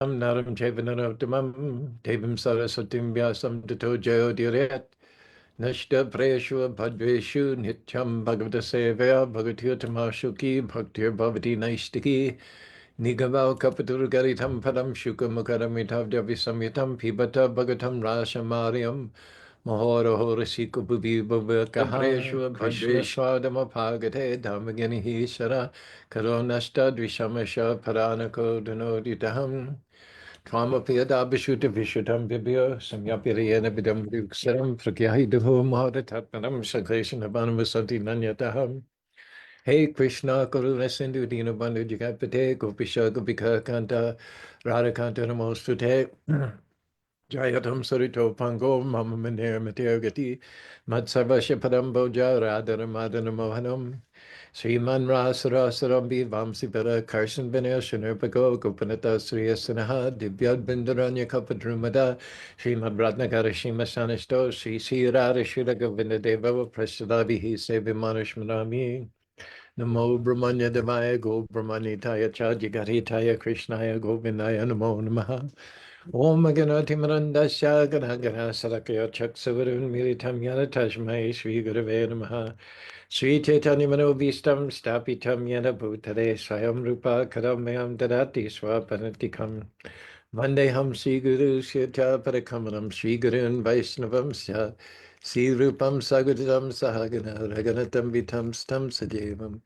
Naram Chevanarottamam Devam Sarasatim Vyasam Tato Jayodiret Nashta Prayeshu Bhadveshu Nityam Bhagavata Sevaya Bhagavatyutamashuki Bhaktir Bhavati Naistiki Nigavav Kapatur Garitam Padam Shukamakaramitav Javisamyitam Pibata Bhagatam Rashamariam Mahoro Rasiku Bhubi Bhavakaha Krishna Swadama Bhagate Dhammagani Hishara Karonasta Dvishamasha Paranako Danoditaham Kamapiyadabhishuta Vishutam Bibya Samyapirayana Bidam Vuksaram Prakyahiduho Mahadatatmanam Sankleshanabhanamasanti Nanyataham. Hey Krishna Karuna Sindhu Dinabandhu Jagapate Gopisha Gopika Kanta Radhakanta Namostute Jayatam Sarito Pango Mama Manir Matir Matsarvasya Padam Boja Radhana Madana Mohanam Sriman Rasarasarambi Vamsipara Karsan Vinaya Shanurpago Gopanata Sriyasanaha Divyad Bindaranya Kapadrumada Srimad Ratnakara Shima Sanishto Sri Sirada Shira Govinda Deva Prasadavihi Sevimanashmanami Namo Brahmanya Devaya Go Brahmanitaya Chajigaritaya Krishnaya Govindaya Namo Namaha Om Ganati Marandasya Ganagana Sarakaya Chaksavarun Militam Yana Tajmai Sri Gurave Namaha Sri Chaitanya Manovistam Stapitam Yana Bhutare Swayam Rupa Kadamayam Dadati Swapantikam Vandeham Sri Guru Shita Parakamanam Sri Gurun Vaishnavam Sya Sri Rupam Sagadam Sahagana Raganatam Vitam Stam Sadevam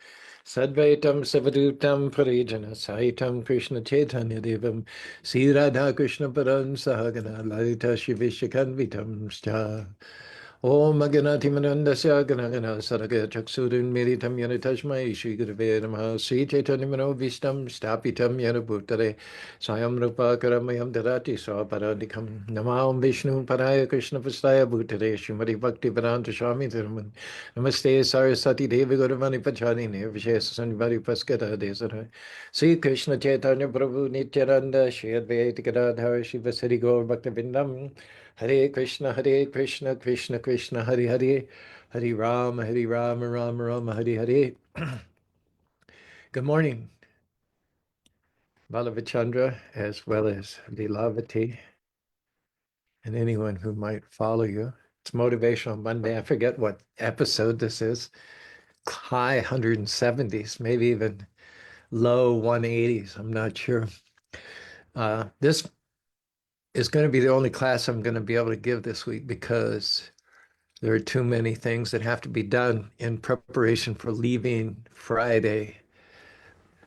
Sadvaitam Savadutam Parijana Sahitam Krishna Chaitanya Devam Sri Radha Krishna Paran Sahagana Lalita Shivishakan Vitam Sya Om Maganati Manandasya Ganagana Saragaya Chaksudin Miritam Yana Tashmai Shri Gurave Namaha Sri Chaitanya Mano Vistam Stapitam Yana Bhutare Swayam Rupa Karamayam Dadati Swaparadikam Namaham Vishnu Paraya Krishna Pastaya Bhutare Shrimati Bhakti Vedanta Swami Dhirman Namaste Sarasati Devi Guruvani Pachani Nirvishesa Sanvari Paskata Desara Sri Krishna Chaitanya Prabhu Nityananda Shri Advaita Gadadhara Shiva Sri Gaur Bhakta Vindam Hare Krishna, Krishna Krishna, Hare Hare, Hare Rama, Rama Rama, Hare Hare. Good morning, Ballava Chandra, as well as Lilavati, and anyone who might follow you. It's Motivational Monday. I forget what episode this is. High 170s, maybe even low 180s. I'm not sure. This is going to be the only class I'm going to be able to give this week because there are too many things that have to be done in preparation for leaving Friday,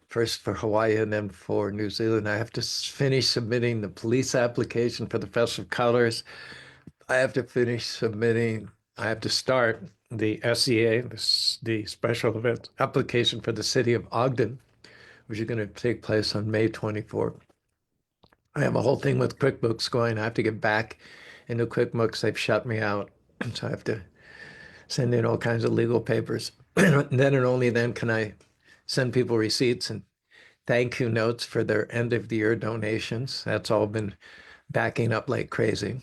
first for Hawaii and then for New Zealand. I have to finish submitting the police application for the Festival of Colors. I have to finish submitting, I have to start the SEA, the special event application for the city of Ogden, which is going to take place on May 24th. I have a whole thing with QuickBooks going. I have to get back into QuickBooks. They've shut me out. So I have to send in all kinds of legal papers. And then and only then can I send people receipts and thank you notes for their end of the year donations. That's all been backing up like crazy.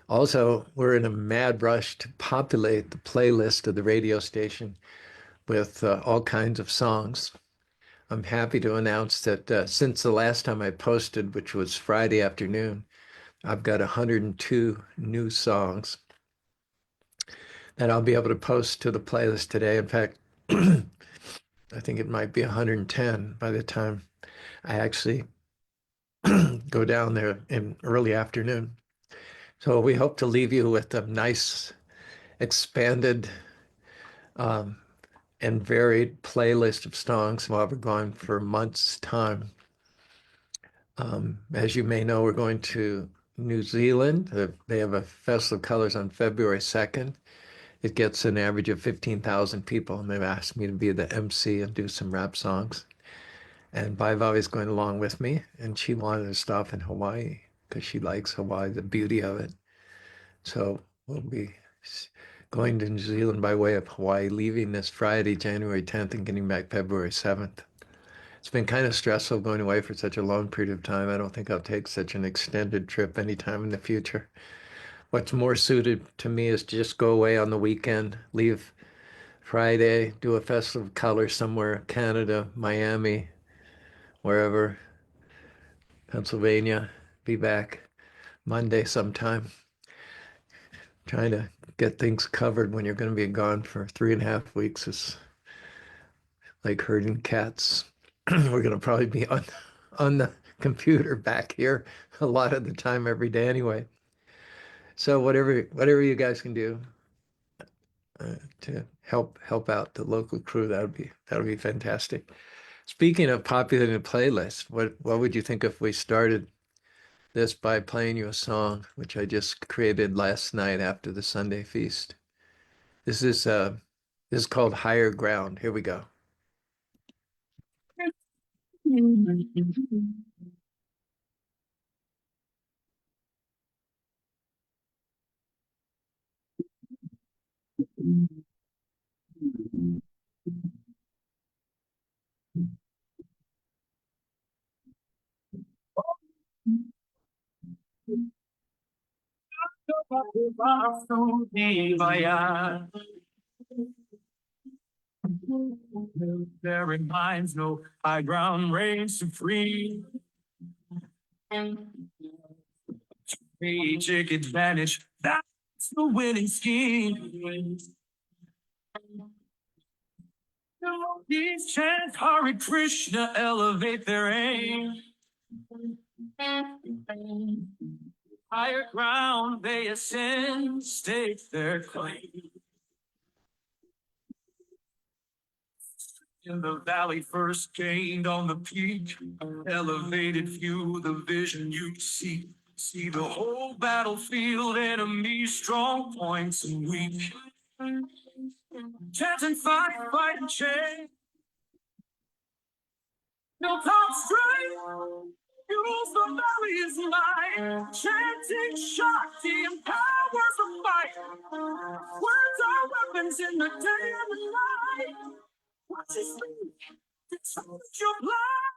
Also, we're in a mad rush to populate the playlist of the radio station with all kinds of songs. I'm happy to announce that since the last time I posted, which was Friday afternoon, I've got 102 new songs that I'll be able to post to the playlist today. In fact, I think it might be 110 by the time I actually go down there in early afternoon. So we hope to leave you with a nice, expanded, um, and varied playlist of songs while we're going for months' time. As you may know, we're going to New Zealand. They have a Festival of Colors on February 2nd. It gets an average of 15,000 people, and they've asked me to be the MC and do some rap songs. And Baivavi is going along with me, and she wanted to stop in Hawaii because she likes Hawaii, the beauty of it. So we'll be going to New Zealand by way of Hawaii, leaving this Friday, January 10th, and getting back February 7th. It's been kind of stressful going away for such a long period of time. I don't think I'll take such an extended trip anytime in the future. What's more suited to me is just go away on the weekend, leave Friday, do a festival of color somewhere, Canada, Miami, wherever, Pennsylvania. Be back Monday sometime. Trying to get things covered when you're going to be gone for 3.5 weeks is like herding cats. We're going to probably be on the computer back here a lot of the time every day anyway. So whatever you guys can do to help out the local crew, that would be fantastic. Speaking of populating a playlist, what would you think if we started this by playing you a song which I just created last night after the Sunday feast? This is uh this is called Higher Ground. Here we go. There reminds no high ground reigns supreme. Strategic advantage, that's the winning scheme. These chants Hare Krishna elevate their aim. Higher ground they ascend, stake their claim. In the valley first gained on the peak, elevated view, the vision you seek. See the whole battlefield, enemy strong points and weak. Chant and fight, fight and change. No top straight. Use the valley's light. Chanting Shakti empowers the fight. Words are weapons in the day and the night. Watch your sleep. It's your blind.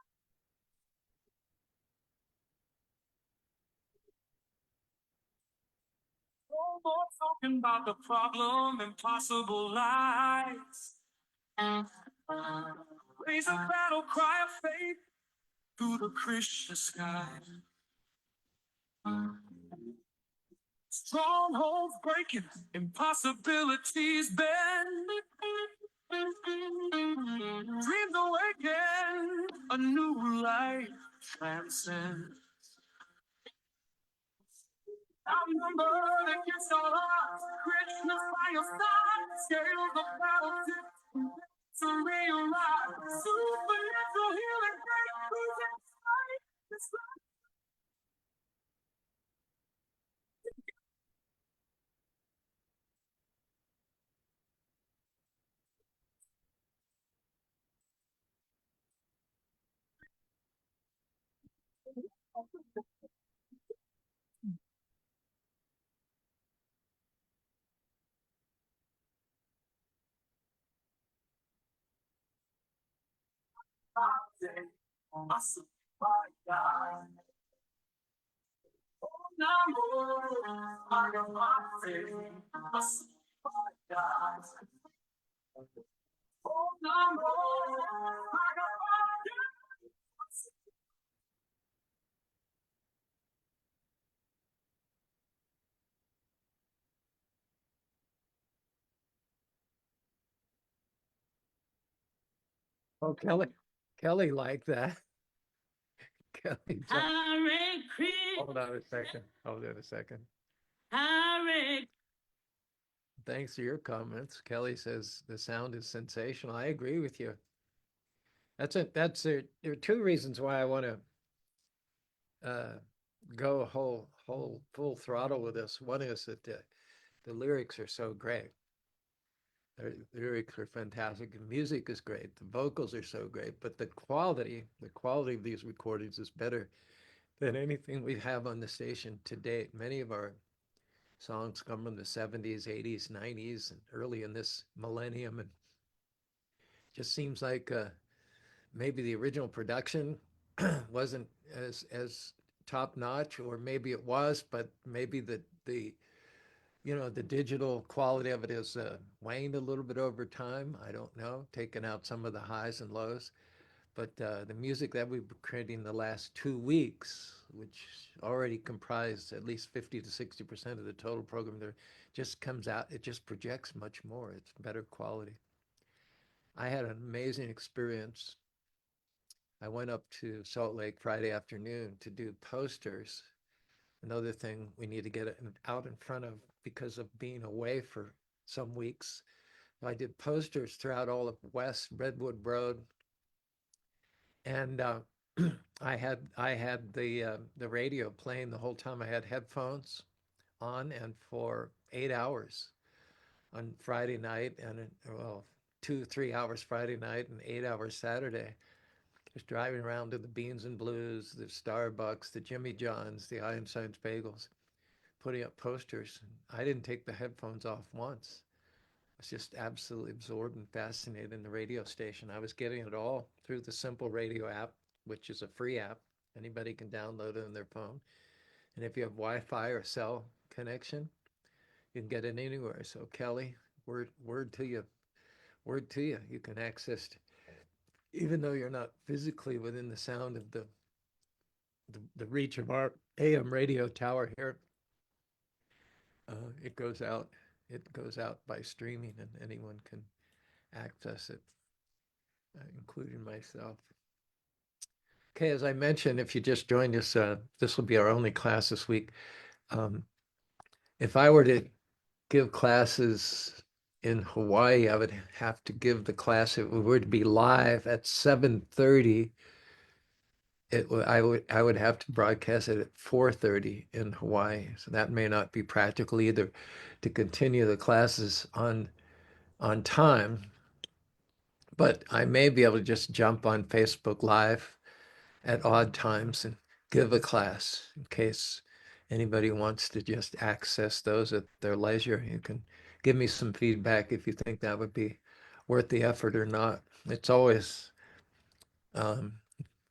No more talking about the problem, impossible lies. Raise a battle cry of faith through the Krishna sky. Strongholds breaking, impossibilities bend. Dreams awaken, a new life transcends. Outnumber against all odds, Krishna's by your side. Scales of battle tip to realize. Supernatural healing breakthroughs in sight. Awesome. Oh, Kelly liked that. Kelly, hold on a second. Hold on a second. Hare. Thanks for your comments. Kelly says the sound is sensational. I agree with you. There are two reasons why I want to uh, go whole full throttle with this. One is that the lyrics are so great. The lyrics are fantastic. The music is great. The vocals are so great. But the quality of these recordings is better than anything we have on the station to date. Many of our songs come from the 70s, 80s, 90s, and early in this millennium. And just seems like maybe the original production wasn't as top notch, or maybe it was, but maybe the digital quality of it has waned a little bit over time. I don't know, taken out some of the highs and lows. But the music that we've been creating the last 2 weeks, which already comprised at least 50 to 60% of the total program, there just comes out, it just projects much more. It's better quality. I had an amazing experience. I went up to Salt Lake Friday afternoon to do posters. Another thing we need to get out in front of because of being away for some weeks. I did posters throughout all of West Redwood Road, and I had the radio playing the whole time. I had headphones on, and for 8 hours on Friday night, and well, 2 3 hours Friday night and 8 hours Saturday. Just driving around to the Beans and Blues, the Starbucks, the Jimmy John's, the Einstein's Bagels, putting up posters. I didn't take the headphones off once. I was just absolutely absorbed and fascinated in the radio station. I was getting it all through the Simple Radio app, which is a free app. Anybody can download it on their phone. And if you have Wi-Fi or cell connection, you can get it anywhere. So Kelly, word to you, word to you. You can access, even though you're not physically within the sound of the reach of our AM radio tower here, it goes out. It goes out by streaming, and anyone can access it, including myself. Okay, as I mentioned, if you just joined us, this will be our only class this week. Um, if I were to give classes in Hawaii, I would have to give the class, if we were to be live at 7:30, I would have to broadcast it at 4:30 in Hawaii. So that may not be practical either to continue the classes on time, but I may be able to just jump on Facebook Live at odd times and give a class in case anybody wants to just access those at their leisure. You can give me some feedback if you think that would be worth the effort or not. It's always um,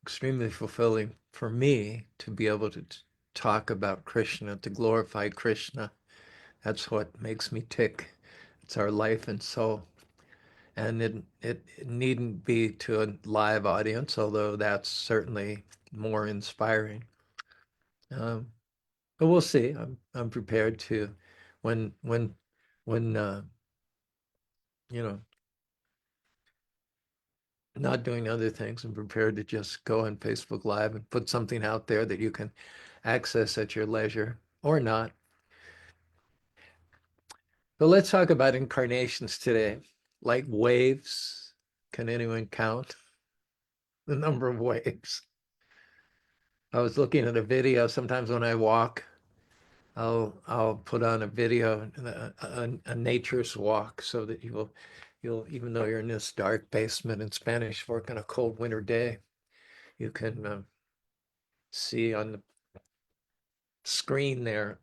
extremely fulfilling for me to be able to talk about Krishna, to glorify Krishna. That's what makes me tick. It's our life and soul. And it needn't be to a live audience, although that's certainly more inspiring. Um, but we'll see. I'm prepared to, when you know, not doing other things, I'm prepared to just go on Facebook Live and put something out there that you can access at your leisure or not. But let's talk about incarnations today. Like waves, can anyone count the number of waves? I was looking at a video. Sometimes when I walk, I'll put on a video, a nature's walk, so that you'll even though you're in this dark basement in Spanish Fork on a cold winter day, you can see on the screen there.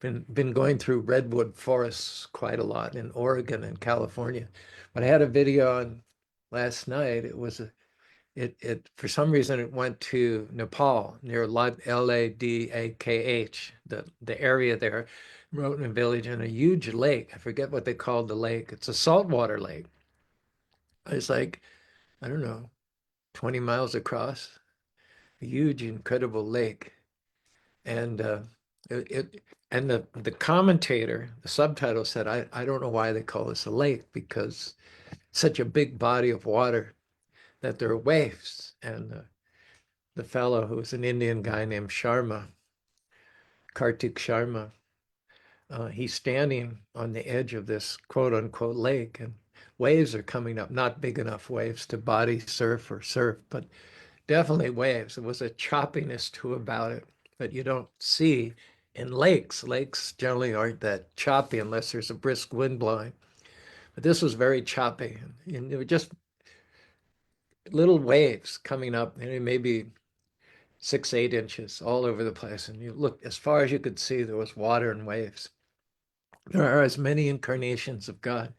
Been going through redwood forests quite a lot in Oregon and California, but I had a video on last night. It for some reason it went to Nepal near Ladakh, the area there, Roten village, and a huge lake. I forget what they called the lake. It's a saltwater lake. It's like, I don't know, 20 miles across, a huge, incredible lake. And it and the commentator, the subtitle said, I don't know why they call this a lake, because it's such a big body of water that there are waves. And the fellow, who was an Indian guy named Sharma, Kartik Sharma, he's standing on the edge of this quote unquote lake, and waves are coming up, not big enough waves to body surf or surf, but definitely waves. There was a choppiness to about it that you don't see in lakes. Lakes generally aren't that choppy unless there's a brisk wind blowing. But this was very choppy. And there were just little waves coming up, maybe 6 8 inches all over the place. And you look as far as you could see, there was water and waves. There are as many incarnations of God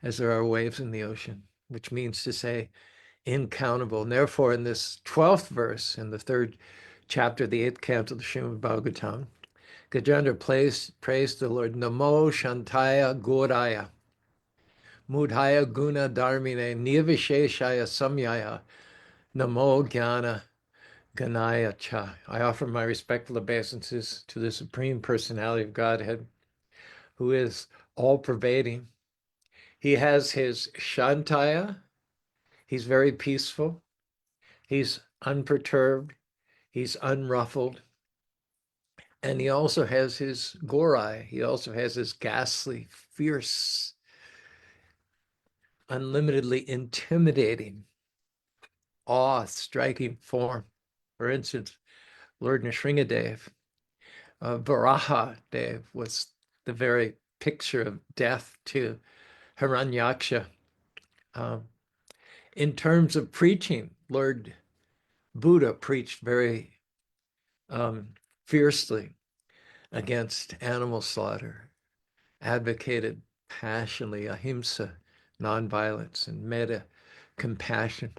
as there are waves in the ocean, which means to say incountable. And therefore, in this 12th verse, in the third chapter, the 8th canto of the Srimad Bhagavatam, Gajendra praised the Lord, Namo Shantaya Gauraya. Mudhaya guna dharmine nirvisheshaya samyaya namo jnana ganaya cha. I offer my respectful obeisances to the Supreme Personality of Godhead, who is all-pervading. He has his shantaya. He's very peaceful. He's unperturbed. He's unruffled. And he also has his gorai. He also has his ghastly, fierce, unlimitedly intimidating, awe-striking form. For instance, Lord Nrsingadev, Varaha Dev was the very picture of death to Hiranyaksha. In terms of preaching, Lord Buddha preached very fiercely against animal slaughter, advocated passionately ahimsa, nonviolence, and metta, compassion.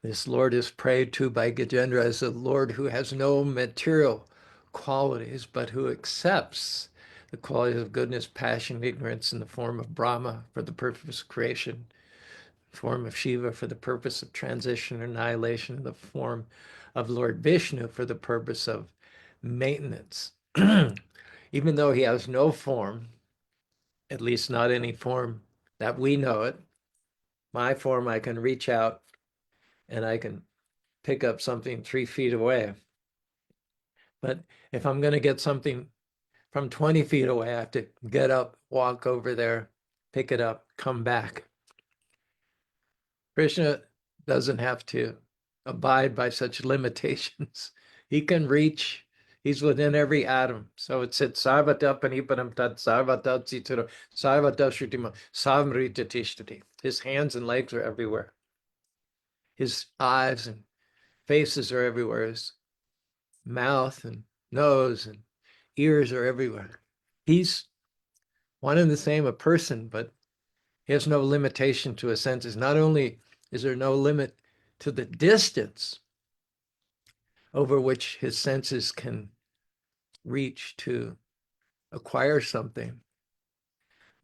This Lord is prayed to by Gajendra as a Lord who has no material qualities, but who accepts the qualities of goodness, passion, ignorance in the form of Brahma for the purpose of creation, form of Shiva for the purpose of transition or annihilation, the form of Lord Vishnu for the purpose of maintenance. Even though he has no form, at least not any form that we know it, my form, I can reach out and I can pick up something 3 feet away. But if I'm going to get something from 20 feet away, I have to get up, walk over there, pick it up, come back. Krishna doesn't have to abide by such limitations. He can reach, he's within every atom. So it said, Sarvata paniparam tat sarvata citara sarvata shrutima samrita tishtati. His hands and legs are everywhere. His eyes and faces are everywhere. His mouth and nose and ears are everywhere. He's one and the same, a person, but he has no limitation to his senses. Not only is there no limit to the distance over which his senses can reach to acquire something,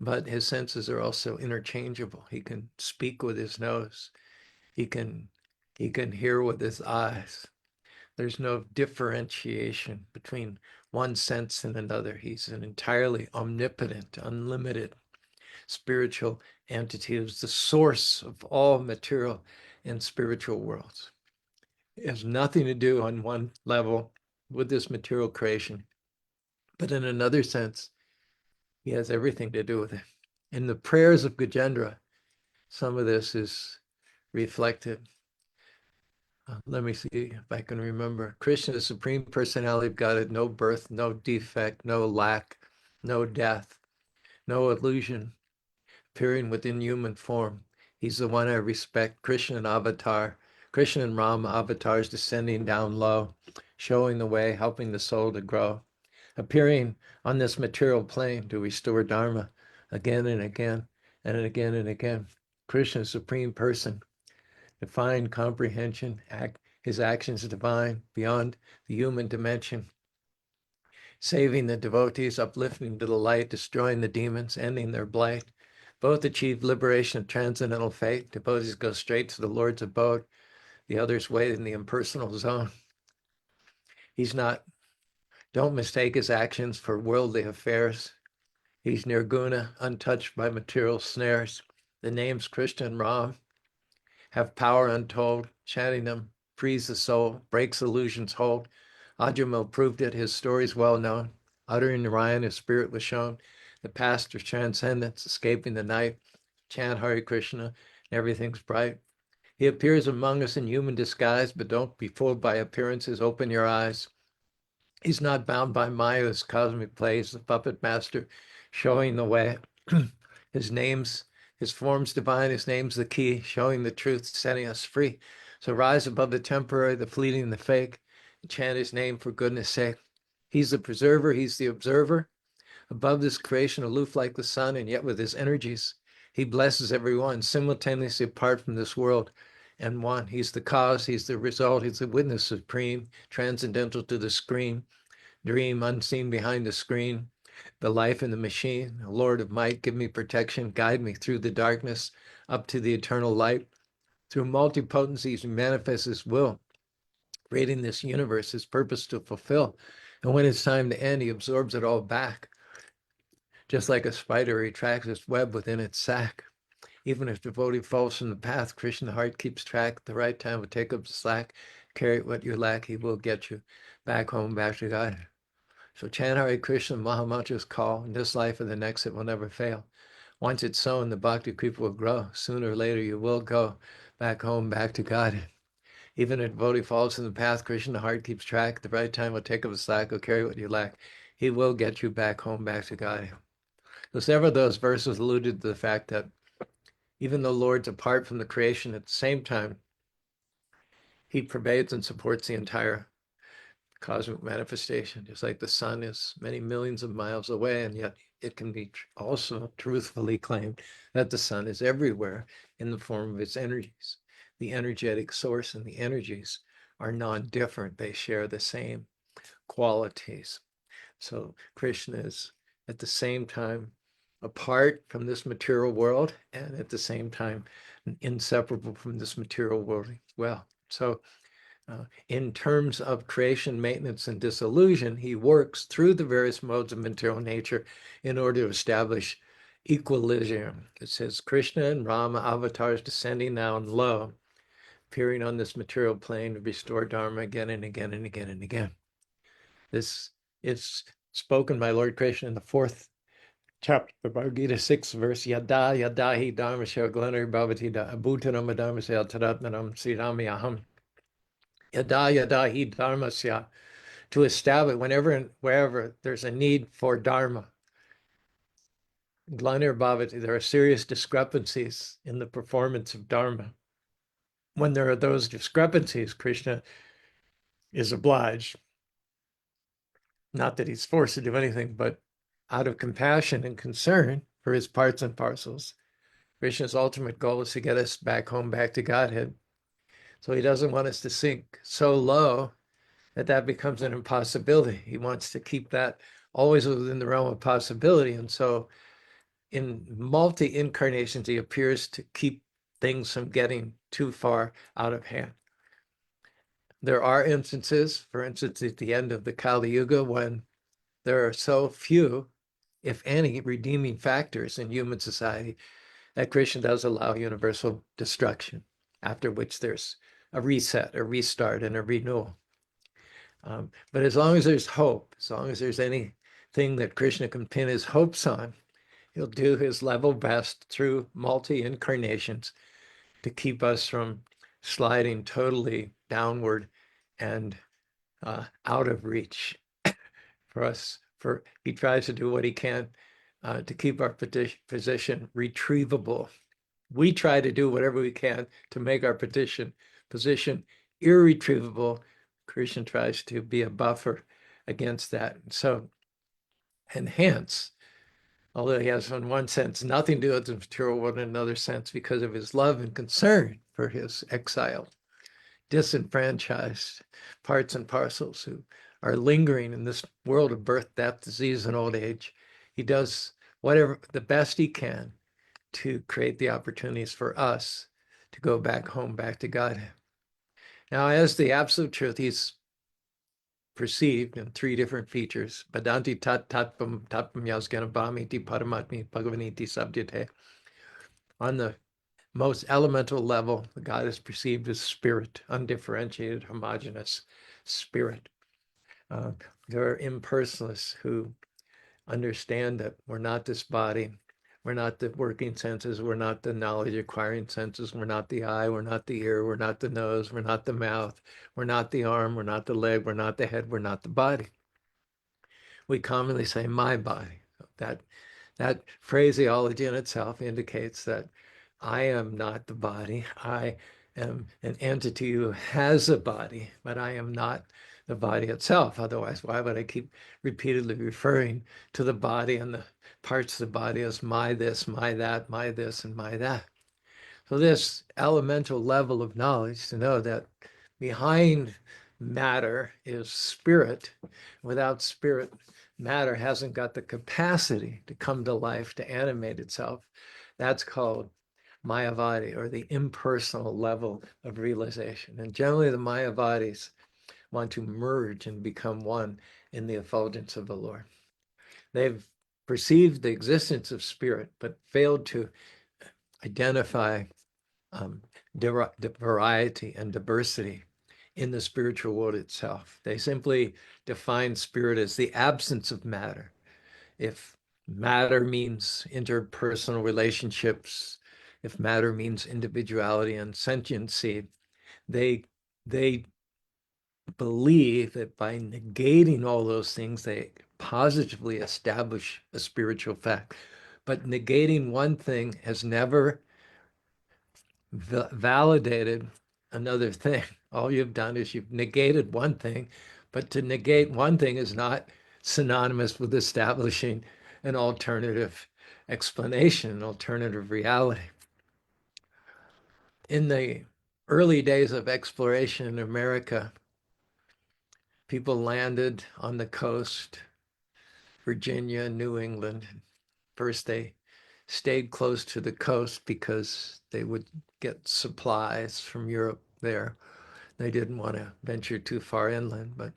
but his senses are also interchangeable. He can speak with his nose. He can hear with his eyes. There's no differentiation between one sense and another. He's an entirely omnipotent, unlimited spiritual entity. Who's the source of all material and spiritual worlds. It has nothing to do on one level with this material creation, but in another sense, he has everything to do with it. In the prayers of Gajendra, some of this is reflected. Let me see if I can remember. Krishna, the Supreme Personality of Godhead, no birth, no defect, no lack, no death, no illusion, appearing within human form. He's the one I respect. Krishna and Avatar, Krishna and Rama avatars descending down low, showing the way, helping the soul to grow, appearing on this material plane to restore Dharma again and again and again and again. Krishna, Supreme Person, divine comprehension, his actions divine, beyond the human dimension, saving the devotees, uplifting to the light, destroying the demons, ending their blight. Both achieve liberation of transcendental fate. Devotees go straight to the Lord's abode. The others wait in the impersonal zone. He's not, don't mistake his actions for worldly affairs. He's nirguna, untouched by material snares. The names Krishna and Ram have power untold. Chanting them frees the soul, breaks illusions hold. Ajamil proved it. His story is well known. Uttering Narayan, his spirit was shown. The past of transcendence, escaping the night. Chant Hare Krishna, and everything's bright. He appears among us in human disguise, but don't be fooled by appearances. Open your eyes. He's not bound by Maya's cosmic plays, the puppet master showing the way. His form's divine, his name's the key, showing the truth, setting us free. So rise above the temporary, the fleeting, the fake, and chant his name for goodness sake. He's the preserver, he's the observer. Above this creation, aloof like the sun, and yet with his energies, he blesses everyone, simultaneously apart from this world and one. He's the cause, he's the result, he's the witness supreme, transcendental to the screen, dream unseen behind the screen. the life in the machine. Lord of might, give me protection, guide me through the darkness up to the eternal light. Through multipotencies, he manifests his will, creating this universe, his purpose to fulfill. And when it's time to end, he absorbs it all back. Just like a spider retracts its web within its sac. Even if devotee falls from the path, Krishna heart keeps track. At the right time will take up the slack. Carry what you lack, he will get you back home, back to God. So chant Hare Krishna, Mahamantra's call. In this life or the next, it will never fail. Once it's sown, the bhakti creep will grow. Sooner or later, you will go back home, back to God. Even if a devotee falls from the path, Krishna heart keeps track. At the right time will take up the slack, will carry what you lack. He will get you back home, back to God. So several of those verses alluded to the fact that even though Lord's apart from the creation, at the same time, he pervades and supports the entire cosmic manifestation, just like the sun is many millions of miles away, and yet it can be also truthfully claimed that the sun is everywhere in the form of its energies. The energetic source and the energies are non-different. They share the same qualities. So Krishna is at the same time apart from this material world and at the same time inseparable from this material world as well. So in terms of creation, maintenance, and dissolution, he works through the various modes of material nature in order to establish equilibrium. It says Krishna and Rama avatars descending now and low, appearing on this material plane to restore Dharma again and again and again and again. This is spoken by Lord Krishna in the 4th chapter of the Bhagavad Gita, 6th verse. Yada yada hi dharma shaglanari bhavati da abhutanam dharma sayataratmanam siramyaham. Yada yada hi dharmasya, to establish whenever and wherever there's a need for dharma. Glanir bhavati, there are serious discrepancies in the performance of dharma. When there are those discrepancies, Krishna is obliged, not that he's forced to do anything, but out of compassion and concern for his parts and parcels. Krishna's ultimate goal is to get us back home, back to Godhead. So he doesn't want us to sink so low that becomes an impossibility. He wants to keep that always within the realm of possibility. And so in multi-incarnations, he appears to keep things from getting too far out of hand. There are instances, for instance, at the end of the Kali Yuga, when there are so few, if any, redeeming factors in human society that Krishna does allow universal destruction, after which there's a reset, a restart, and a renewal. But as long as there's hope, as long as there's anything that Krishna can pin his hopes on, he'll do his level best through multi-incarnations to keep us from sliding totally downward and out of reach for us. He tries to do what he can to keep our position retrievable. We try to do whatever we can to make our position irretrievable. Krishna tries to be a buffer against that. So, and hence, although he has in one sense nothing to do with the material world, in another sense, because of his love and concern for his exiled, disenfranchised parts and parcels who are lingering in this world of birth, death, disease, and old age, he does whatever the best he can to create the opportunities for us to go back home, back to God. Now, as the absolute truth, he's perceived in 3 different features. Badanti tat tatpam tatpam yasganabami ti paramatmi bhagavaniti sabdyate. On the most elemental level, God is perceived as spirit, undifferentiated, homogeneous spirit. There are impersonalists who understand that we're not this body, we're not the working senses, we're not the knowledge acquiring senses, we're not the eye, we're not the ear, we're not the nose, we're not the mouth, we're not the arm, we're not the leg, we're not the head, we're not the body. We commonly say my body. That phraseology in itself indicates that I am not the body. I am an entity who has a body, but I am not the body itself. Otherwise, why would I keep repeatedly referring to the body and the parts of the body as my this, my that, my this, and my that? So this elemental level of knowledge to know that behind matter is spirit. Without spirit, matter hasn't got the capacity to come to life, to animate itself. That's called Mayavadi, or the impersonal level of realization. And generally, the Mayavadis want to merge and become one in the effulgence of the Lord. They've perceived the existence of spirit, but failed to identify variety and diversity in the spiritual world itself. They simply define spirit as the absence of matter. If matter means interpersonal relationships, if matter means individuality and sentiency, they they believe that by negating all those things, they positively establish a spiritual fact. But negating one thing has never validated another thing. All you've done is you've negated one thing, but to negate one thing is not synonymous with establishing an alternative explanation, an alternative reality. In the early days of exploration in America, people landed on the coast, Virginia, New England. First, they stayed close to the coast because they would get supplies from Europe there. They didn't want to venture too far inland, but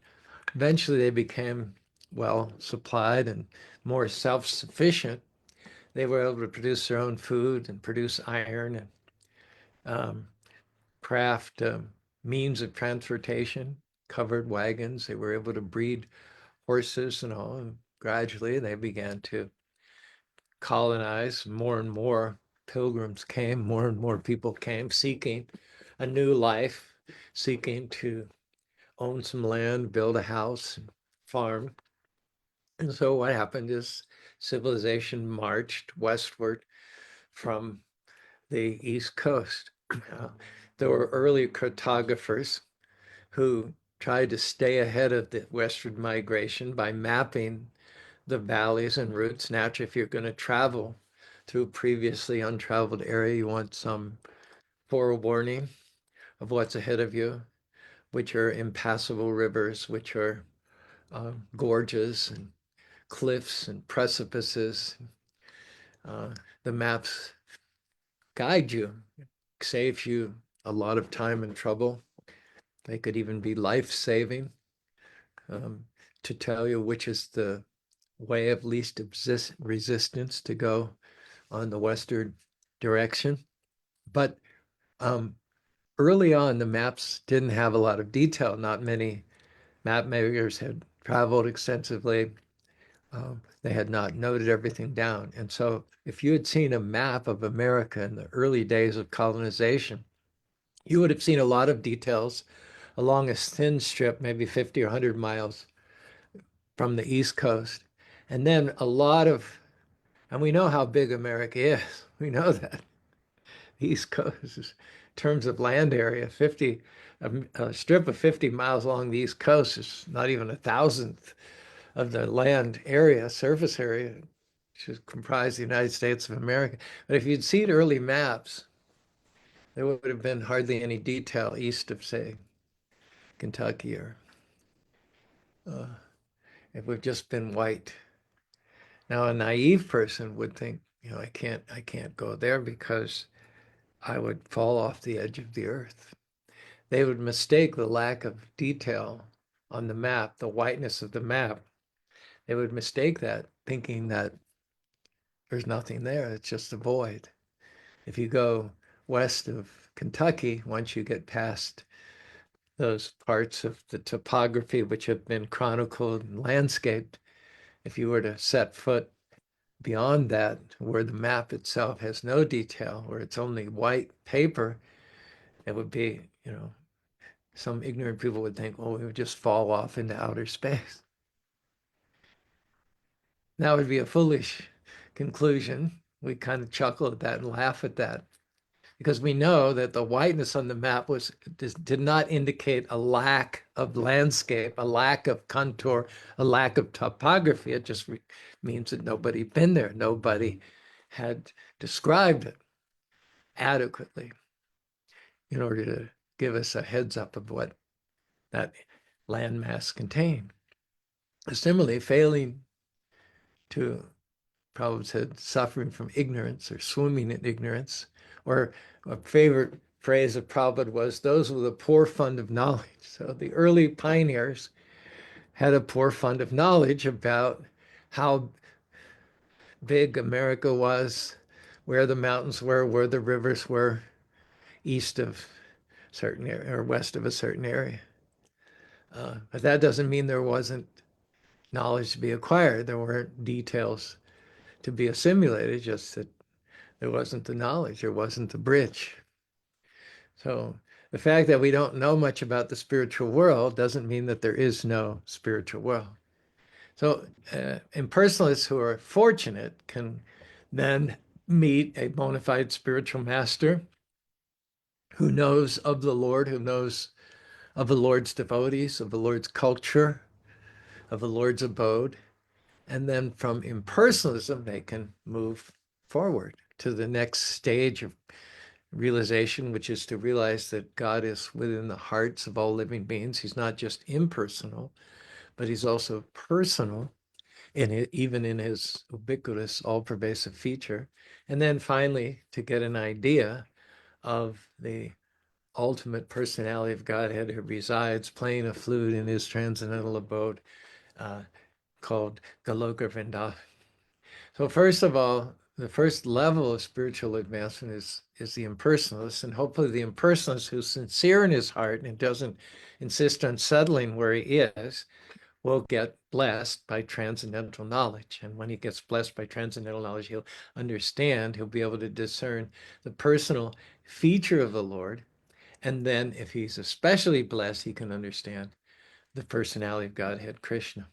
eventually they became well supplied and more self-sufficient. They were able to produce their own food and produce iron and craft means of transportation, covered wagons. They were able to breed horses and all. And gradually they began to colonize. More and more pilgrims came, more and more people came seeking a new life, seeking to own some land, build a house, and farm. And so what happened is civilization marched westward from the East Coast. There were early cartographers who tried to stay ahead of the westward migration by mapping the valleys and routes. Naturally, if you're going to travel through previously untraveled area, you want some forewarning of what's ahead of you, which are impassable rivers, which are gorges and cliffs and precipices. The maps guide you, saves you a lot of time and trouble. They could even be life-saving, to tell you which is the way of least resistance to go on the western direction. But early on, the maps didn't have a lot of detail. Not many map makers had traveled extensively. They had not noted everything down. And so if you had seen a map of America in the early days of colonization, you would have seen a lot of details along a thin strip, maybe 50 or 100 miles from the East Coast. And then a lot of, and we know how big America is. We know that. The East Coast, in terms of land area, a strip of 50 miles along the East Coast is not even a thousandth of the land area, surface area, which is comprised the United States of America. But if you'd seen early maps, there would have been hardly any detail east of, say, Kentucky, or it would have just been white. Now, a naive person would think, I can't go there because I would fall off the edge of the earth. They would mistake the lack of detail on the map, the whiteness of the map. They would mistake that, thinking that there's nothing there. It's just a void. If you go west of Kentucky, once you get past those parts of the topography which have been chronicled and landscaped, if you were to set foot beyond that, where the map itself has no detail, where it's only white paper, it would be, some ignorant people would think, well, we would just fall off into outer space. That would be a foolish conclusion. We kind of chuckle at that and laugh at that, because we know that the whiteness on the map did not indicate a lack of landscape, a lack of contour, a lack of topography. It just means that nobody been there. Nobody had described it adequately in order to give us a heads up of what that landmass contain. Similarly, failing to, Prabhupada said, suffering from ignorance or swimming in ignorance, or a favorite phrase of Prabhupada was, those with a poor fund of knowledge. So the early pioneers had a poor fund of knowledge about how big America was, where the mountains were, where the rivers were, east of certain area or west of a certain area. But that doesn't mean there wasn't knowledge to be acquired. There weren't details to be assimilated, just that there wasn't the knowledge, there wasn't the bridge. So the fact that we don't know much about the spiritual world doesn't mean that there is no spiritual world. So impersonalists who are fortunate can then meet a bona fide spiritual master who knows of the Lord, who knows of the Lord's devotees, of the Lord's culture, of the Lord's abode. And then from impersonalism, they can move forward to the next stage of realization, which is to realize that God is within the hearts of all living beings. He's not just impersonal, but he's also personal, even in his ubiquitous, all-pervasive feature. And then finally, to get an idea of the ultimate personality of Godhead who resides playing a flute in his transcendental abode called Galoka Vrindavan. So first of all, the first level of spiritual advancement is the impersonalist, and hopefully the impersonalist who's sincere in his heart and doesn't insist on settling where he is will get blessed by transcendental knowledge. And when he gets blessed by transcendental knowledge, he'll understand, he'll be able to discern the personal feature of the Lord. And then if he's especially blessed, he can understand the personality of Godhead, Krishna.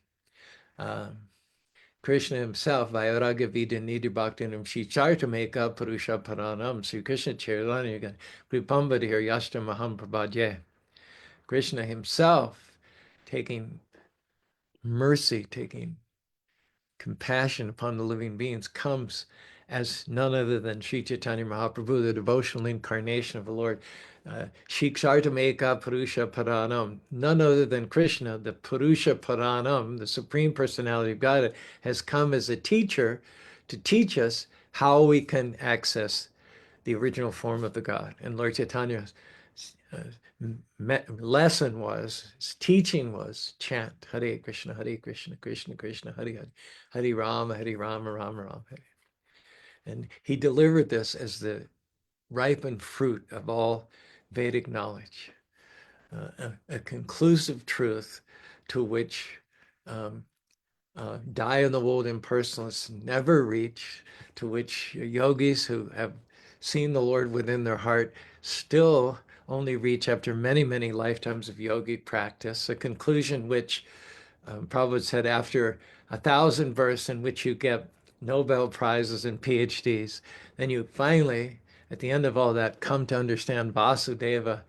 Krishna himself, Vairagya Vidya Nidhi Bhaktinam Shichartameka Purusha Paranam, Sri Krishna Chaitanya Kripambadhir Yashta Maham Prabhadye. Krishna himself taking mercy, taking compassion upon the living beings, comes as none other than Sri Chaitanya Mahaprabhu, the devotional incarnation of the Lord. Shikshartameka Purusha Paranam, none other than Krishna, the Purusha Paranam, the Supreme Personality of God, has come as a teacher to teach us how we can access the original form of the God. And Lord Chaitanya's lesson was, his teaching was, chant Hare Krishna, Krishna Krishna, Hare Hare, Hare Rama, Rama Rama. And he delivered this as the ripened fruit of all Vedic knowledge, a conclusive truth to which die-in-the-wold impersonalists never reach, to which yogis who have seen the Lord within their heart still only reach after many, many lifetimes of yogic practice, a conclusion which Prabhupada said after 1,000 verses in which you get Nobel Prizes and PhDs, then you finally, at the end of all that, come to understand Vasudeva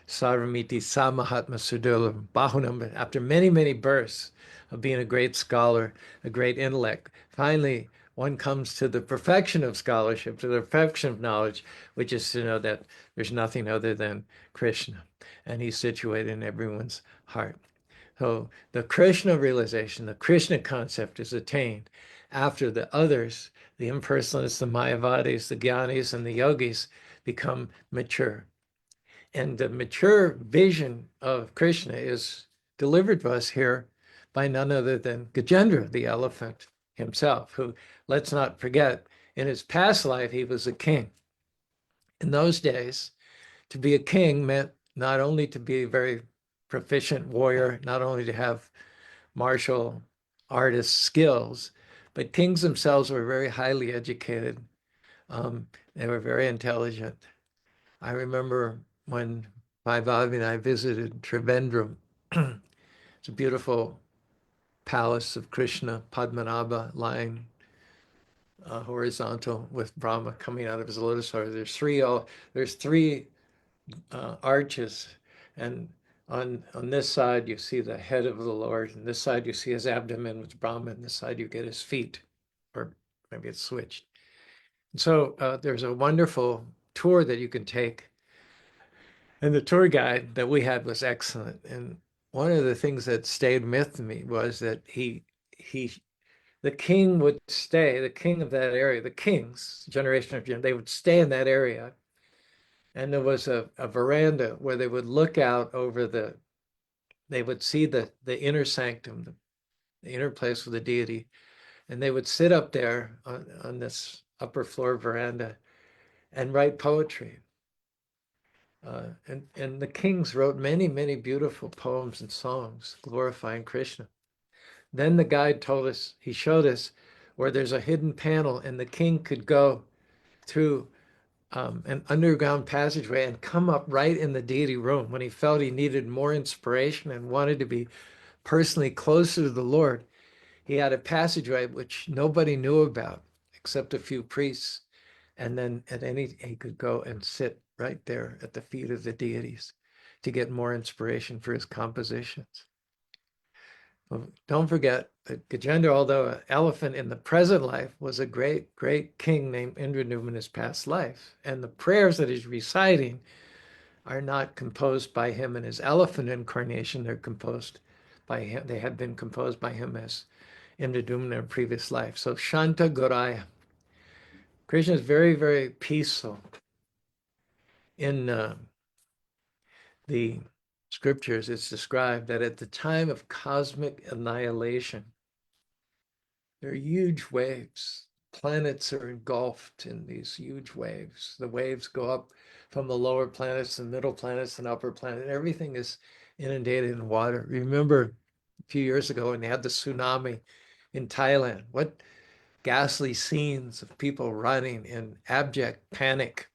Sarvamiti Samahatma Sudurlabha Bahunam. After many, many births of being a great scholar, a great intellect, finally one comes to the perfection of scholarship, to the perfection of knowledge, which is to know that there's nothing other than Krishna, and he's situated in everyone's heart. So the Krishna realization, the Krishna concept is attained after the others, the impersonalists, the Mayavadis, the Gyanis, and the yogis become mature. And the mature vision of Krishna is delivered to us here by none other than Gajendra, the elephant himself, who, let's not forget, in his past life, he was a king. In those days, to be a king meant not only to be a very proficient warrior, not only to have martial artist skills, but kings themselves were very highly educated. They were very intelligent. I remember when Vaibhavi and I visited Trivandrum. It's a beautiful palace of Krishna, Padmanabha, lying horizontal with Brahma coming out of his lotus flower. There's three arches, and on this side you see the head of the Lord, and this side you see his abdomen with Brahma, and this side you get his feet, or maybe it's switched. And so there's a wonderful tour that you can take. And the tour guide that we had was excellent. And one of the things that stayed with me was that he the king would stay, the king of that area, the kings, generation of gen, they would stay in that area. And there was a veranda where they would look out over they would see the inner sanctum, the inner place with the deity. And they would sit up there on this upper floor veranda and write poetry. And the kings wrote many, many beautiful poems and songs glorifying Krishna. Then the guide told us, he showed us where there's a hidden panel and the king could go through an underground passageway and come up right in the deity room when he felt he needed more inspiration and wanted to be personally closer to the Lord. He had a passageway which nobody knew about except a few priests. And then he could go and sit right there at the feet of the deities to get more inspiration for his compositions. Well, don't forget that Gajendra, although an elephant in the present life, was a great, great king named Indranu in his past life. And the prayers that he's reciting are not composed by him in his elephant incarnation. They're composed by him. They have been composed by him as Indranu in a previous life. So Shanta Goraya. Krishna is very, very peaceful. In the scriptures, it's described that at the time of cosmic annihilation, there are huge waves. Planets are engulfed in these huge waves. The waves go up from the lower planets, the middle planets, and upper planet. Everything is inundated in water. Remember a few years ago when they had the tsunami in Thailand? What ghastly scenes of people running in abject panic.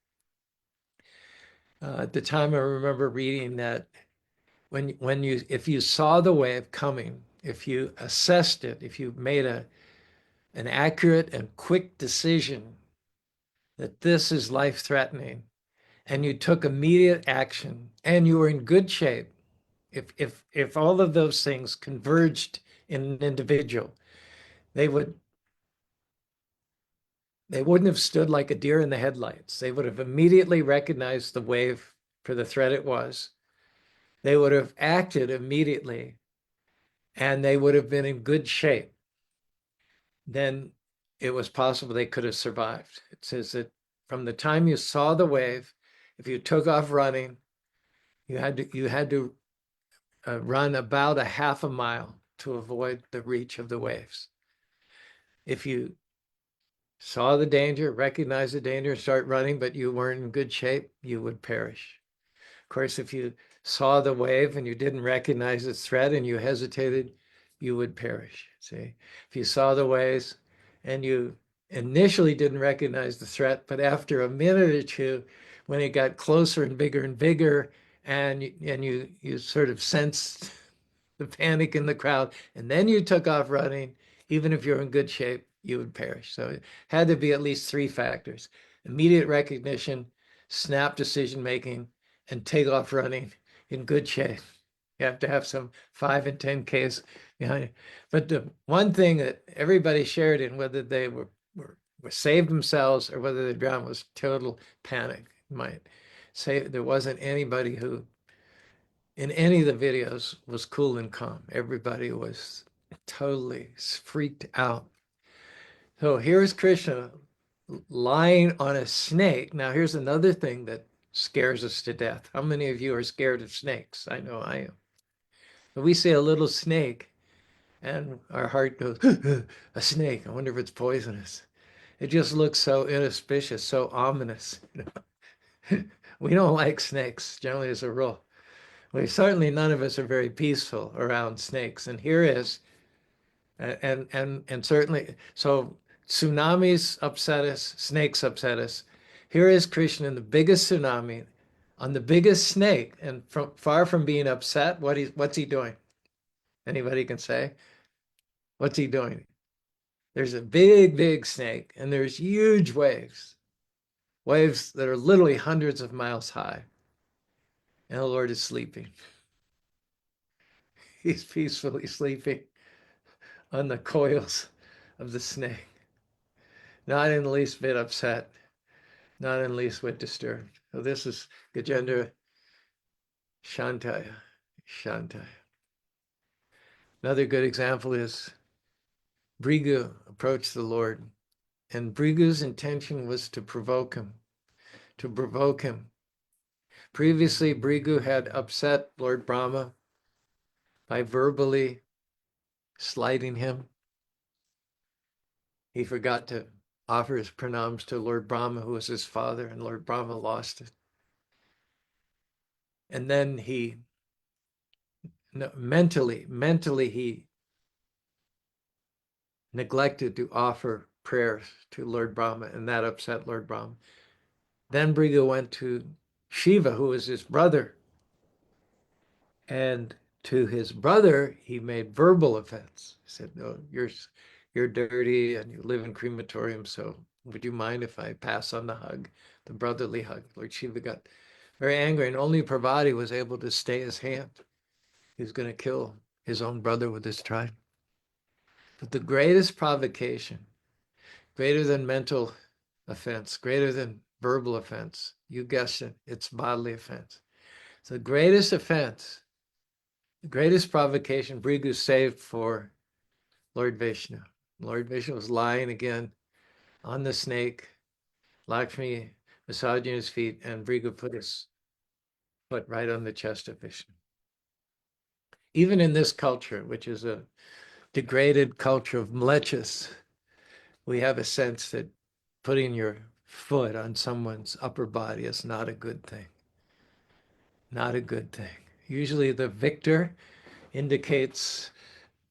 At the time, I remember reading that if you saw the wave coming, if you assessed it, if you made an accurate and quick decision that this is life-threatening, and you took immediate action, and you were in good shape, if all of those things converged in an individual, they wouldn't have stood like a deer in the headlights. They would have immediately recognized the wave for the threat it was. They would have acted immediately, and they would have been in good shape. Then it was possible they could have survived. It says that from the time you saw the wave, if you took off running, you had to run about a half a mile to avoid the reach of the waves. If you saw the danger, recognized the danger, start running, but you weren't in good shape, you would perish. Of course, if you saw the wave and you didn't recognize its threat and you hesitated, you would perish. See, if you saw the waves and you initially didn't recognize the threat, but after a minute or two, when it got closer and bigger, and you sort of sensed the panic in the crowd, and then you took off running, even if you're in good shape, you would perish. So it had to be at least three factors: immediate recognition, snap decision making, and take off running in good shape. You have to have some 5 and 10Ks behind it. But the one thing that everybody shared in, whether they were saved themselves or whether they drowned, was total panic. You might say there wasn't anybody who, in any of the videos, was cool and calm. Everybody was totally freaked out. So here's Krishna lying on a snake. Now, here's another thing that scares us to death. How many of you are scared of snakes? I know I am. But we see a little snake and our heart goes, a snake. I wonder if it's poisonous. It just looks so inauspicious, so ominous. We don't like snakes, generally as a rule. Certainly none of us are very peaceful around snakes. And here is, and certainly, so tsunamis upset us, snakes upset us. Here is Krishna in the biggest tsunami on the biggest snake, and far from being upset, what's he doing? Anybody can say? What's he doing? There's a big, big snake, and there's huge waves, waves that are literally hundreds of miles high. And the Lord is sleeping. He's peacefully sleeping on the coils of the snake, not in the least bit upset, not in the least bit disturbed. So this is Gajendra Shantaya, Shantaya. Another good example is Brigu approached the Lord, and Brigu's intention was to provoke him, to provoke him. Previously, Brigu had upset Lord Brahma by verbally slighting him. He forgot to offer his pranams to Lord Brahma, who was his father, and Lord Brahma lost it. And then he mentally he neglected to offer prayers to Lord Brahma, and that upset Lord Brahma. Then Brigu went to Shiva, who was his brother, and to his brother he made verbal offense. He said, "No, you're dirty and you live in crematorium, so would you mind if I pass on the hug, the brotherly hug?" Lord Shiva got very angry, and only Parvati was able to stay his hand. He was going to kill his own brother with his trident. But the greatest provocation, greater than mental offense, greater than verbal offense, you guessed it, it's bodily offense. So the greatest offense, the greatest provocation Brigu saved for Lord Vishnu. Lord Vishnu was lying again on the snake, Lakshmi massaging his feet, and Brigu put his foot right on the chest of Vishnu. Even in this culture, which is a degraded culture of mlechas, we have a sense that putting your foot on someone's upper body is not a good thing. Not a good thing. Usually the victor indicates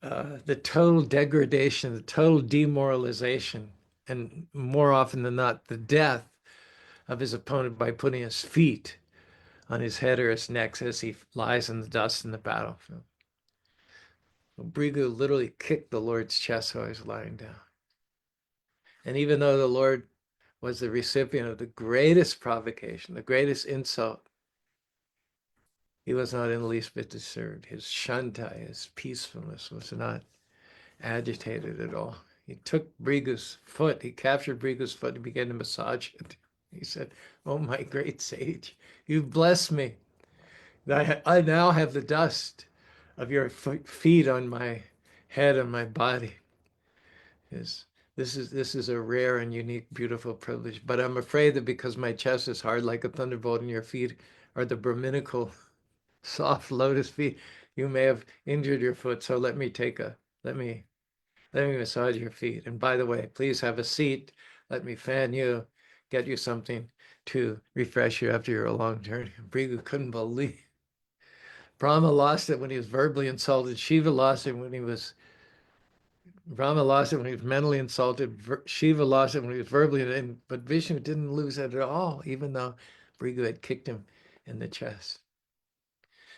the total degradation, the total demoralization, and more often than not, the death of his opponent by putting his feet on his head or his neck as he lies in the dust in the battlefield. Brigu literally kicked the Lord's chest while he was lying down. And even though the Lord was the recipient of the greatest provocation, the greatest insult, he was not in the least bit disturbed. His shantai, his peacefulness, was not agitated at all. He took Brigu's foot, he captured Brigu's foot and began to massage it. He said, "Oh, my great sage, you've blessed me. I now have the dust of your feet on my head and my body. Is this is a rare and unique, beautiful privilege. But I'm afraid that because my chest is hard like a thunderbolt and your feet are the Brahminical soft lotus feet, you may have injured your foot. So let me massage your feet. And by the way, please have a seat. Let me fan you, get you something to refresh you after your long journey." Brigu couldn't believe. Brahma lost it when he was verbally insulted. Shiva lost it when he was Rama lost it when he was mentally insulted. Shiva lost it when he was verbally, but Vishnu didn't lose it at all, even though Brigu had kicked him in the chest.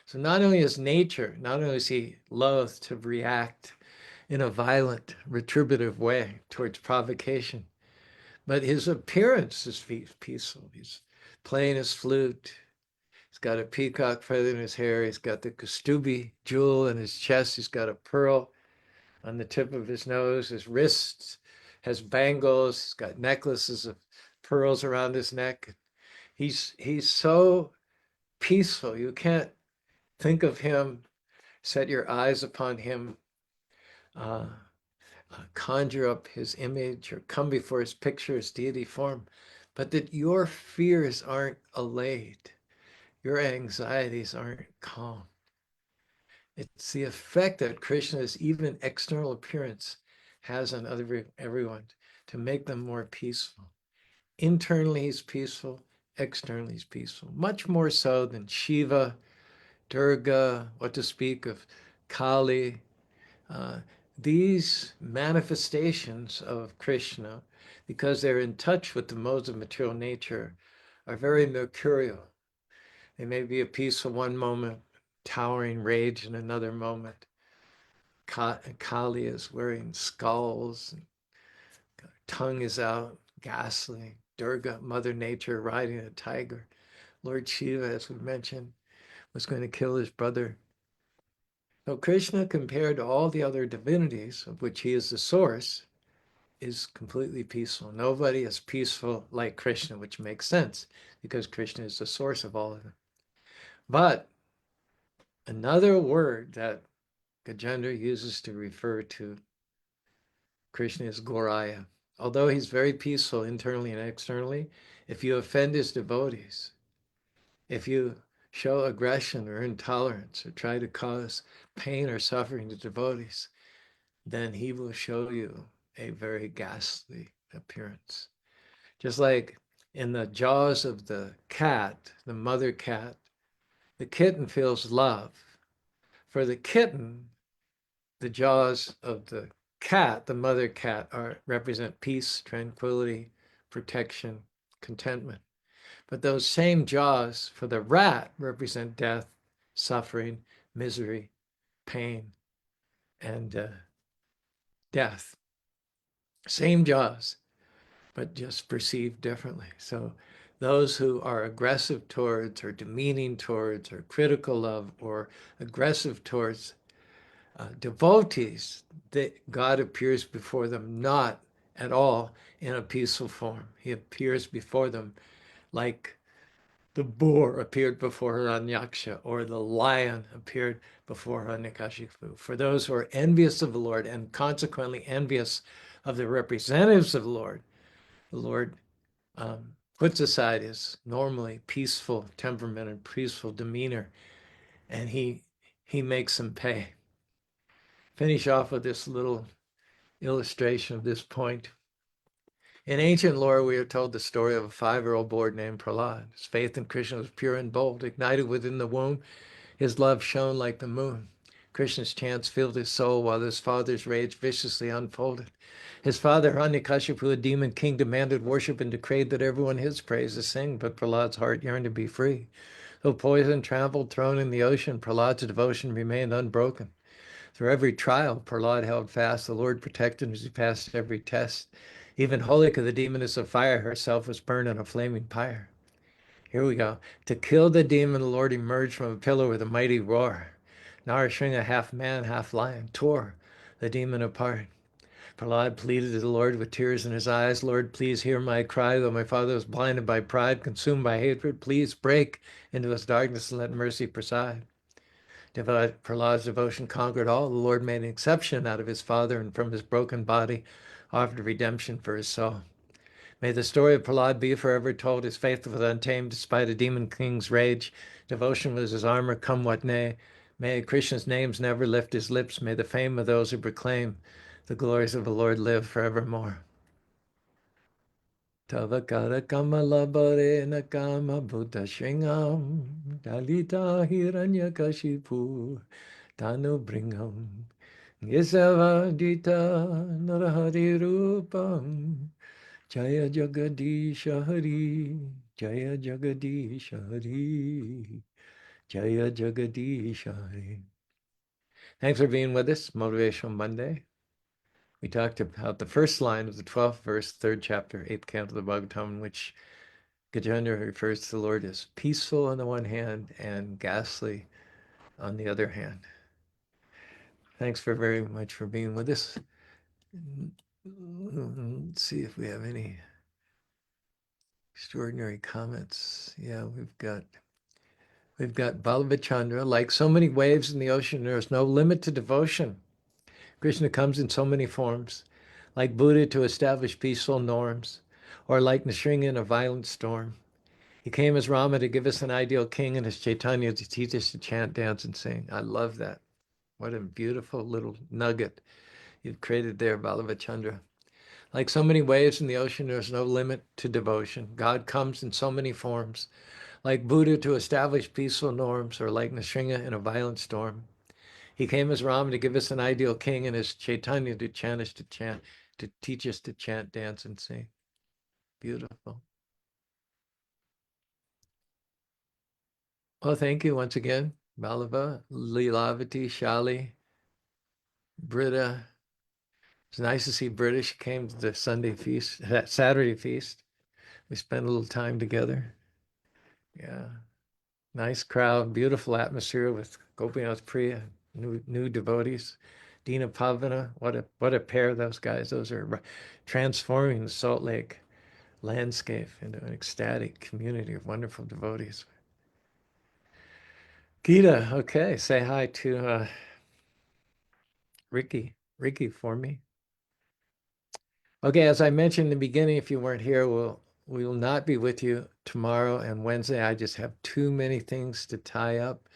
So not only is nature, not only is he loath to react in a violent, retributive way towards provocation, but his appearance is peaceful. He's playing his flute. He's got a peacock feather in his hair. He's got the Kastubi jewel in his chest. He's got a pearl on the tip of his nose. His wrists has bangles. He's got necklaces of pearls around his neck. He's so peaceful. You can't think of him, set your eyes upon him, uh, conjure up his image or come before his picture, his deity form, but that your fears aren't allayed. Your anxieties aren't calm. It's the effect that Krishna's even external appearance has on everyone to make them more peaceful. Internally, he's peaceful. Externally, he's peaceful. Much more so than Shiva, Durga, what to speak of Kali. Uh, these manifestations of Krishna, because they're in touch with the modes of material nature, are very mercurial. They may be at peace for one moment, towering rage in another moment. Kali is wearing skulls, tongue is out, ghastly. Durga, Mother Nature, riding a tiger. Lord Shiva, as we mentioned, was going to kill his brother. So Krishna, compared to all the other divinities, of which he is the source, is completely peaceful. Nobody is peaceful like Krishna, which makes sense because Krishna is the source of all of them. But another word that Gajendra uses to refer to Krishna as Gauraya. Although he's very peaceful internally and externally, if you offend his devotees, if you show aggression or intolerance or try to cause pain or suffering to devotees, then he will show you a very ghastly appearance. Just like in the jaws of the cat, the mother cat, the kitten feels love. For the kitten, the jaws of the cat, the mother cat, represent peace, tranquility, protection, contentment. But those same jaws for the rat represent death, suffering, misery, pain, and death. Same jaws, but just perceived differently. So those who are aggressive towards or demeaning towards or critical of or aggressive towards devotees, God appears before them not at all in a peaceful form. He appears before them like the boar appeared before Hiranyaksha, or the lion appeared before Hiranyakashipu. For those who are envious of the Lord and consequently envious of the representatives of the Lord puts aside his normally peaceful temperament and peaceful demeanor, and he makes them pay. Finish off with this little illustration of this point. In ancient lore, we are told the story of a 5-year-old boy named Prahlad. His faith in Krishna was pure and bold. Ignited within the womb, his love shone like the moon. Krishna's chants filled his soul while his father's rage viciously unfolded. His father, Hiranyakashipu, a demon king, demanded worship and decreed that everyone his praises sing, but Prahlad's heart yearned to be free. Though poison traveled, thrown in the ocean, Prahlad's devotion remained unbroken. Through every trial, Prahlad held fast. The Lord protected him as he passed every test. Even Holika, the demoness of fire, herself was burned in a flaming pyre. Here we go. To kill the demon, the Lord emerged from a pillar with a mighty roar. Narasimha, half man, half lion, tore the demon apart. Prahlad pleaded to the Lord with tears in his eyes, Lord, please hear my cry. Though my father was blinded by pride, consumed by hatred, please break into his darkness and let mercy preside. Prahlad's devotion conquered all. The Lord made an exception out of his father and from his broken body offered redemption for his soul. May the story of Prahlad be forever told. His faith was untamed despite a demon king's rage. Devotion was his armor, come what may. May Krishna's names never lift his lips. May the fame of those who proclaim the glories of the Lord live forevermore. Tava kara kamala bare nakama buddha shringam dalita hiranyakashipu tanu bringam yesavadita narahari rupam Jaya Jagadisha Hari, Jaya Jagadisha Hari, Jaya Jagadisha Hari. Thanks for being with us, Motivational Monday. We talked about the first line of the 12th verse, 3rd chapter, 8th canto of the Bhagavatam, in which Gajendra refers to the Lord as peaceful on the one hand and ghastly on the other hand. Thanks very much for being with us. Let's see if we have any extraordinary comments. Yeah, we've got Ballava Chandra. Like so many waves in the ocean, there is no limit to devotion. Krishna comes in so many forms, like Buddha to establish peaceful norms, or like Nrsimha in a violent storm. He came as Rama to give us an ideal king, and as Caitanya to teach us to chant, dance, and sing. I love that. What a beautiful little nugget you've created there, Ballava Chandra. Like so many waves in the ocean, there's no limit to devotion. God comes in so many forms, like Buddha to establish peaceful norms, or like Nrsimha in a violent storm. He came as Rama to give us an ideal king, and as Chaitanya to chant, to teach us to chant, dance, and sing. Beautiful. Well, thank you once again, Ballava, Lilavati, Shali, Britta. It's nice to see Britta. She came to the Sunday feast, that Saturday feast. We spent a little time together. Yeah. Nice crowd, beautiful atmosphere with Gopinath Priya, new devotees. Dina Pavana, what a pair those guys. Those are transforming the Salt Lake landscape into an ecstatic community of wonderful devotees. Gita, okay, say hi to Ricky for me. Okay, as I mentioned in the beginning, if you weren't here, we will not be with you tomorrow and Wednesday. I just have too many things to tie up,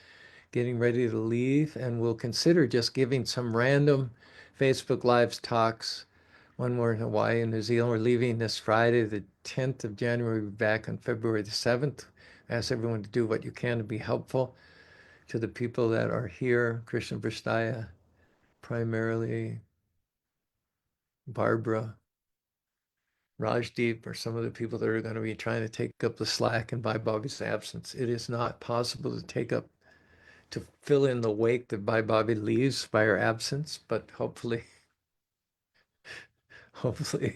getting ready to leave, and we'll consider just giving some random Facebook Lives talks when we're in Hawaii and New Zealand. We're leaving this Friday, the 10th of January, we'll be back on February the 7th. I ask everyone to do what you can to be helpful to the people that are here. Krishna Vrstaya, primarily Barbara, Rajdeep, are some of the people that are going to be trying to take up the slack in Bhai Bobby's absence. It is not possible to fill in the wake that Bhai Bobby leaves by her absence, but hopefully, hopefully,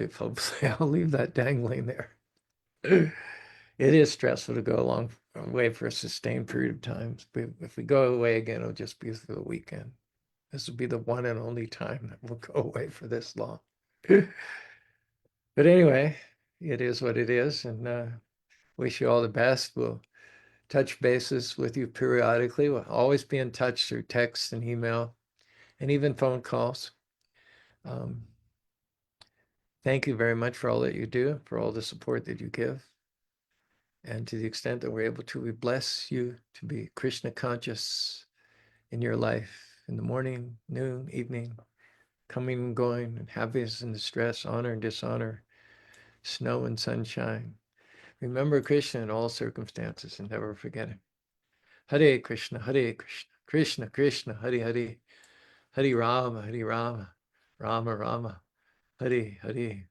hopefully, I'll leave that dangling there. It is stressful to go a long way for a sustained period of time. If we go away again, it'll just be for the weekend. This will be the one and only time that we'll go away for this long. But anyway, it is what it is, and wish you all the best. We'll touch bases with you periodically. We'll always be in touch through text and email and even phone calls. Um, thank you very much for all that you do, for all the support that you give. And to the extent that we're able to, we bless you to be Krishna conscious in your life in the morning, noon, evening, coming and going, and happiness and distress, honor and dishonor, snow and sunshine. Remember Krishna in all circumstances and never forget him. Hare Krishna, Hare Krishna, Krishna Krishna, Hare Hare, Hare Rama, Rama Rama, Hare Hare.